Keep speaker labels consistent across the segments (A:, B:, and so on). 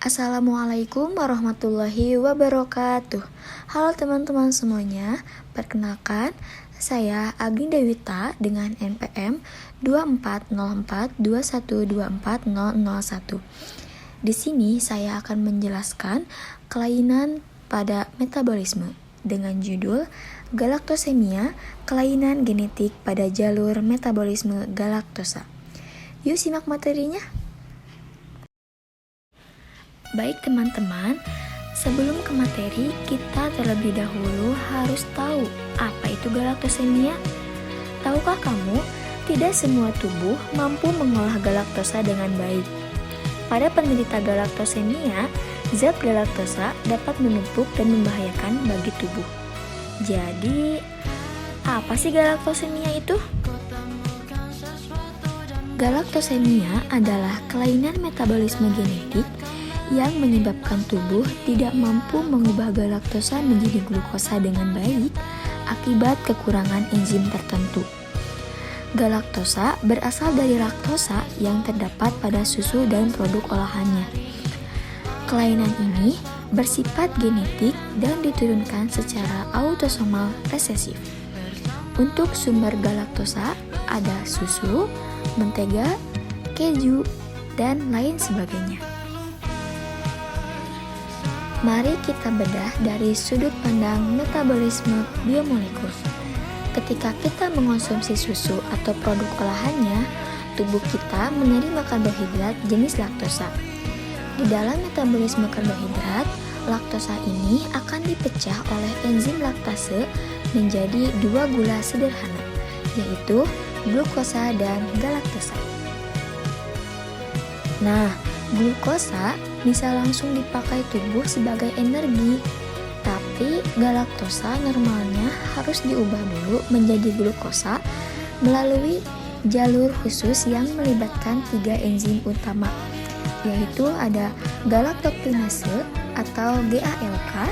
A: Assalamualaikum warahmatullahi wabarakatuh. Halo teman-teman semuanya, perkenalkan saya Agni Dewita dengan NPM 240421240001. Di sini saya akan menjelaskan kelainan pada metabolisme dengan judul galaktosemia, kelainan genetik pada jalur metabolisme galaktosa. Yuk simak materinya. Baik teman-teman, sebelum ke materi, kita terlebih dahulu harus tahu apa itu galaktosemia. Tahukah kamu, tidak semua tubuh mampu mengolah galaktosa dengan baik. Pada penderita galaktosemia, zat galaktosa dapat menumpuk dan membahayakan bagi tubuh. Jadi, apa sih galaktosemia itu? Galaktosemia adalah kelainan metabolisme genetik yang menyebabkan tubuh tidak mampu mengubah galaktosa menjadi glukosa dengan baik akibat kekurangan enzim tertentu. Galaktosa berasal dari laktosa yang terdapat pada susu dan produk olahannya. Kelainan ini bersifat genetik dan diturunkan secara autosomal resesif. Untuk sumber galaktosa ada susu, mentega, keju, dan lain sebagainya. Mari kita bedah dari sudut pandang metabolisme biomolekul. Ketika kita mengonsumsi susu atau produk olahannya, tubuh kita menerima karbohidrat jenis laktosa. Di dalam metabolisme karbohidrat, laktosa ini akan dipecah oleh enzim laktase menjadi dua gula sederhana, yaitu glukosa dan galaktosa. Nah, glukosa bisa langsung dipakai tubuh sebagai energi, tapi galaktosa normalnya harus diubah dulu menjadi glukosa melalui jalur khusus yang melibatkan 3 enzim utama, yaitu ada galaktoklinase atau GALK,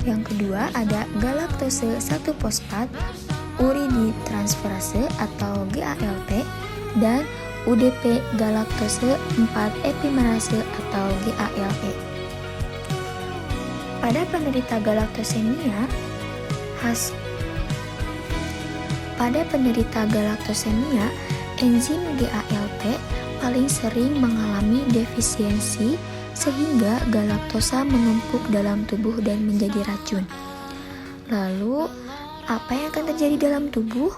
A: yang kedua ada galaktose 1-fosfat uriditransferase atau GALT, dan UDP galaktose 4-epimerase atau GALE. Pada penderita galaktosemia, enzim GALT paling sering mengalami defisiensi sehingga galaktosa menumpuk dalam tubuh dan menjadi racun. Lalu, apa yang akan terjadi dalam tubuh?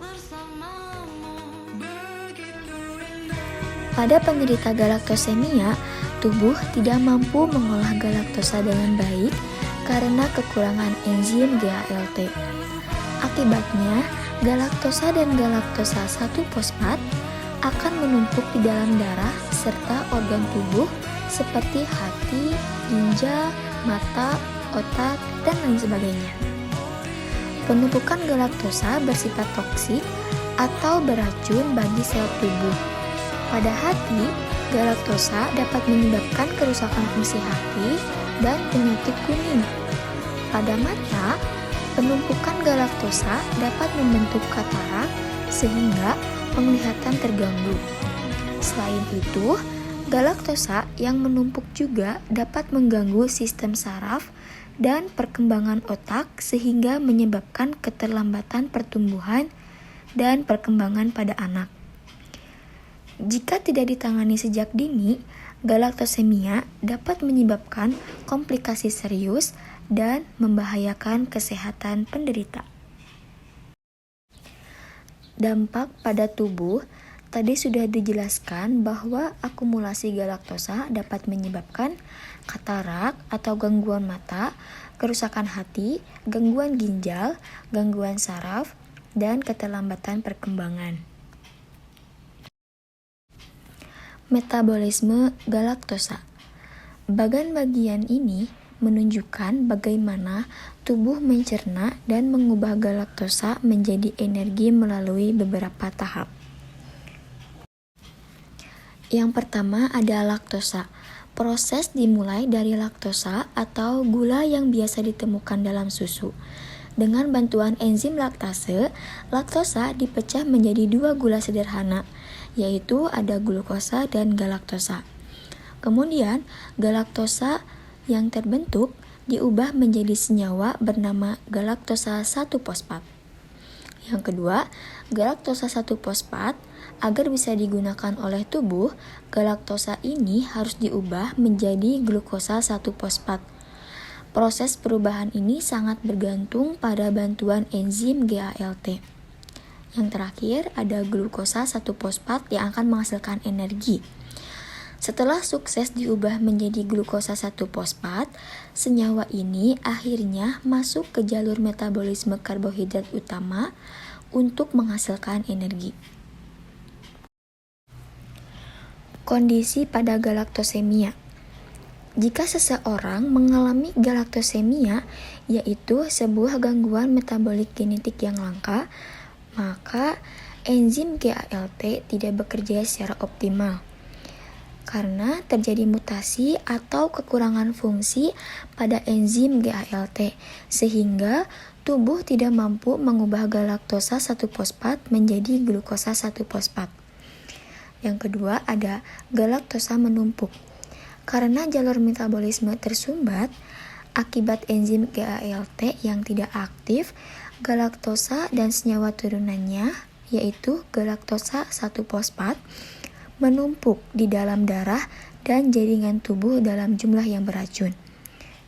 A: Pada penderita galaktosemia, tubuh tidak mampu mengolah galaktosa dengan baik karena kekurangan enzim GALT. Akibatnya, galaktosa dan galaktosa 1-fosfat akan menumpuk di dalam darah serta organ tubuh seperti hati, ginjal, mata, otak, dan lain sebagainya. Penumpukan galaktosa bersifat toksik atau beracun bagi sel tubuh. Pada hati, galaktosa dapat menyebabkan kerusakan fungsi hati dan penyakit kuning. Pada mata, penumpukan galaktosa dapat membentuk katarak sehingga penglihatan terganggu. Selain itu, galaktosa yang menumpuk juga dapat mengganggu sistem saraf dan perkembangan otak sehingga menyebabkan keterlambatan pertumbuhan dan perkembangan pada anak. Jika tidak ditangani sejak dini, galaktosemia dapat menyebabkan komplikasi serius dan membahayakan kesehatan penderita. Dampak pada tubuh tadi sudah dijelaskan bahwa akumulasi galaktosa dapat menyebabkan katarak atau gangguan mata, kerusakan hati, gangguan ginjal, gangguan saraf, dan keterlambatan perkembangan. Metabolisme galaktosa. Bagian-bagian ini menunjukkan bagaimana tubuh mencerna dan mengubah galaktosa menjadi energi melalui beberapa tahap. Yang pertama ada laktosa. Proses dimulai dari laktosa atau gula yang biasa ditemukan dalam susu. Dengan bantuan enzim laktase, laktosa dipecah menjadi 2 gula sederhana, yaitu ada glukosa dan galaktosa. Kemudian, galaktosa yang terbentuk diubah menjadi senyawa bernama galaktosa 1-fosfat. Yang kedua, galaktosa 1-fosfat agar bisa digunakan oleh tubuh, galaktosa ini harus diubah menjadi glukosa 1-fosfat. Proses perubahan ini sangat bergantung pada bantuan enzim GALT. Yang terakhir, ada glukosa 1-fosfat yang akan menghasilkan energi. Setelah sukses diubah menjadi glukosa 1-fosfat, senyawa ini akhirnya masuk ke jalur metabolisme karbohidrat utama untuk menghasilkan energi. Kondisi pada galaktosemia. Jika seseorang mengalami galaktosemia, yaitu sebuah gangguan metabolik genetik yang langka, maka enzim GALT tidak bekerja secara optimal karena terjadi mutasi atau kekurangan fungsi pada enzim GALT, sehingga tubuh tidak mampu mengubah galaktosa 1-fosfat menjadi glukosa 1-fosfat. Yang kedua, ada galaktosa menumpuk. Karena jalur metabolisme tersumbat akibat enzim GALT yang tidak aktif, galaktosa dan senyawa turunannya, yaitu galaktosa 1-fosfat, menumpuk di dalam darah dan jaringan tubuh dalam jumlah yang beracun.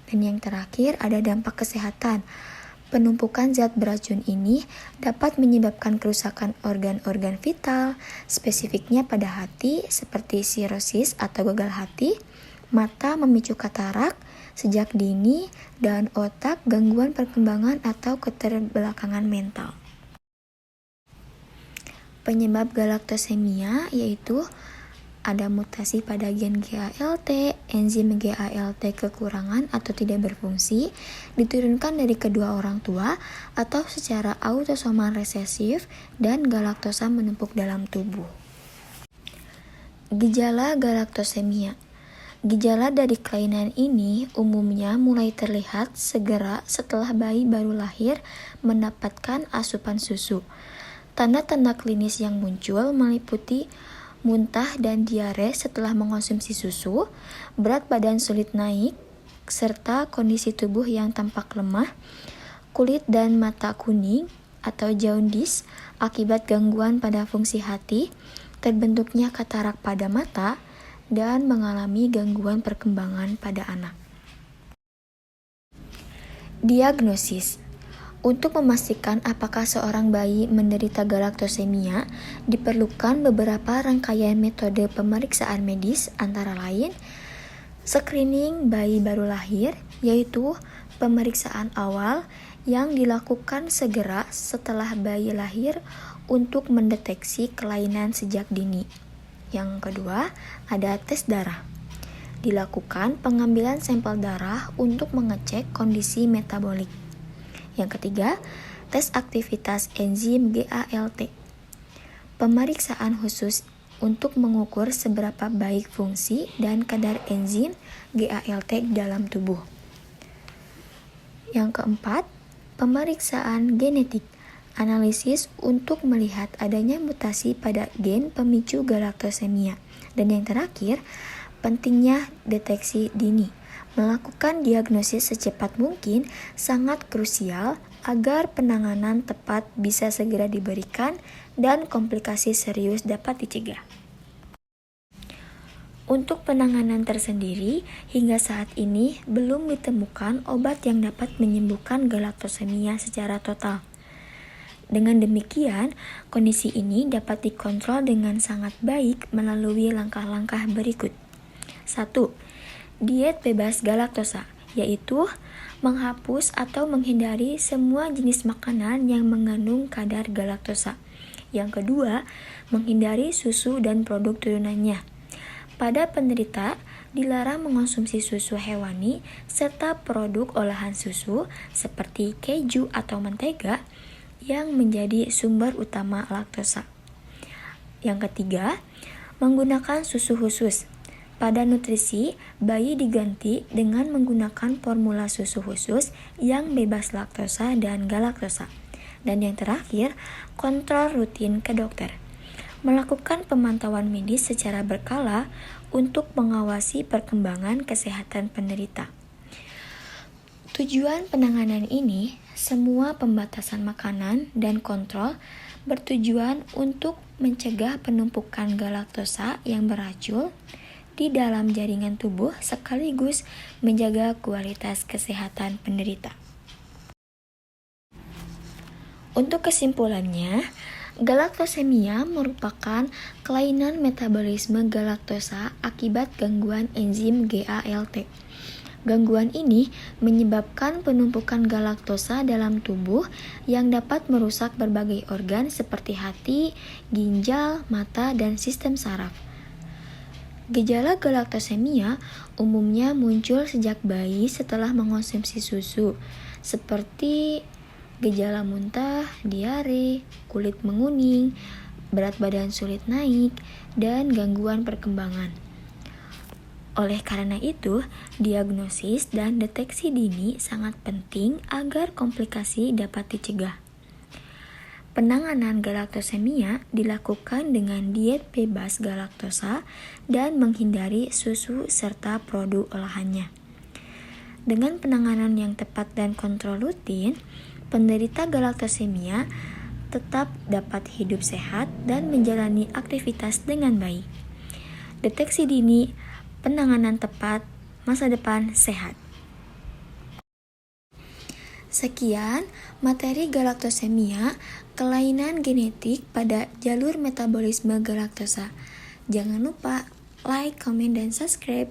A: Dan yang terakhir, ada dampak kesehatan. Penumpukan zat beracun ini dapat menyebabkan kerusakan organ-organ vital, spesifiknya pada hati seperti sirosis atau gagal hati, mata memicu katarak sejak dini, dan otak gangguan perkembangan atau keterbelakangan mental. Penyebab galaktosemia yaitu ada mutasi pada gen GALT, enzim GALT kekurangan atau tidak berfungsi, diturunkan dari kedua orang tua atau secara autosomal resesif, dan galaktosa menumpuk dalam tubuh. Gejala galaktosemia. Gejala dari kelainan ini umumnya mulai terlihat segera setelah bayi baru lahir mendapatkan asupan susu. Tanda-tanda klinis yang muncul meliputi muntah dan diare setelah mengonsumsi susu, berat badan sulit naik, serta kondisi tubuh yang tampak lemah, kulit dan mata kuning atau jaundice akibat gangguan pada fungsi hati, terbentuknya katarak pada mata, dan mengalami gangguan perkembangan pada anak. Diagnosis. Untuk memastikan apakah seorang bayi menderita galaktosemia, diperlukan beberapa rangkaian metode pemeriksaan medis antara lain screening bayi baru lahir, yaitu pemeriksaan awal yang dilakukan segera setelah bayi lahir untuk mendeteksi kelainan sejak dini. Yang kedua, ada tes darah. Dilakukan pengambilan sampel darah untuk mengecek kondisi metabolik. Yang ketiga, tes aktivitas enzim GALT. Pemeriksaan khusus untuk mengukur seberapa baik fungsi dan kadar enzim GALT di dalam tubuh. Yang keempat, pemeriksaan genetik. Analisis untuk melihat adanya mutasi pada gen pemicu galaktosemia. Dan yang terakhir, pentingnya deteksi dini. Melakukan diagnosis secepat mungkin sangat krusial agar penanganan tepat bisa segera diberikan dan komplikasi serius dapat dicegah. Untuk penanganan tersendiri, hingga saat ini belum ditemukan obat yang dapat menyembuhkan galaktosemia secara total. Dengan demikian, kondisi ini dapat dikontrol dengan sangat baik melalui langkah-langkah berikut. 1. Diet bebas galaktosa, yaitu menghapus atau menghindari semua jenis makanan yang mengandung kadar galaktosa. Yang kedua, menghindari susu dan produk turunannya. Pada penderita, dilarang mengonsumsi susu hewani serta produk olahan susu seperti keju atau mentega yang menjadi sumber utama laktosa. Yang ketiga, menggunakan susu khusus. Pada nutrisi, bayi diganti dengan menggunakan formula susu khusus yang bebas laktosa dan galaktosa. Dan yang terakhir, kontrol rutin ke dokter. Melakukan pemantauan medis secara berkala untuk mengawasi perkembangan kesehatan penderita. Tujuan penanganan ini, semua pembatasan makanan dan kontrol bertujuan untuk mencegah penumpukan galaktosa yang beracun di dalam jaringan tubuh sekaligus menjaga kualitas kesehatan penderita. Untuk kesimpulannya, galaktosemia merupakan kelainan metabolisme galaktosa akibat gangguan enzim GALT. Gangguan ini menyebabkan penumpukan galaktosa dalam tubuh yang dapat merusak berbagai organ seperti hati, ginjal, mata, dan sistem saraf. Gejala galaktosemia umumnya muncul sejak bayi setelah mengonsumsi susu, seperti gejala muntah, diare, kulit menguning, berat badan sulit naik, dan gangguan perkembangan. Oleh karena itu, diagnosis dan deteksi dini sangat penting agar komplikasi dapat dicegah. Penanganan galaktosemia dilakukan dengan diet bebas galaktosa dan menghindari susu serta produk olahannya. Dengan penanganan yang tepat dan kontrol rutin, penderita galaktosemia tetap dapat hidup sehat dan menjalani aktivitas dengan baik. Deteksi dini, penanganan tepat, masa depan sehat. Sekian materi galaktosemia, kelainan genetik pada jalur metabolisme galaktosa. Jangan lupa like, comment, dan subscribe.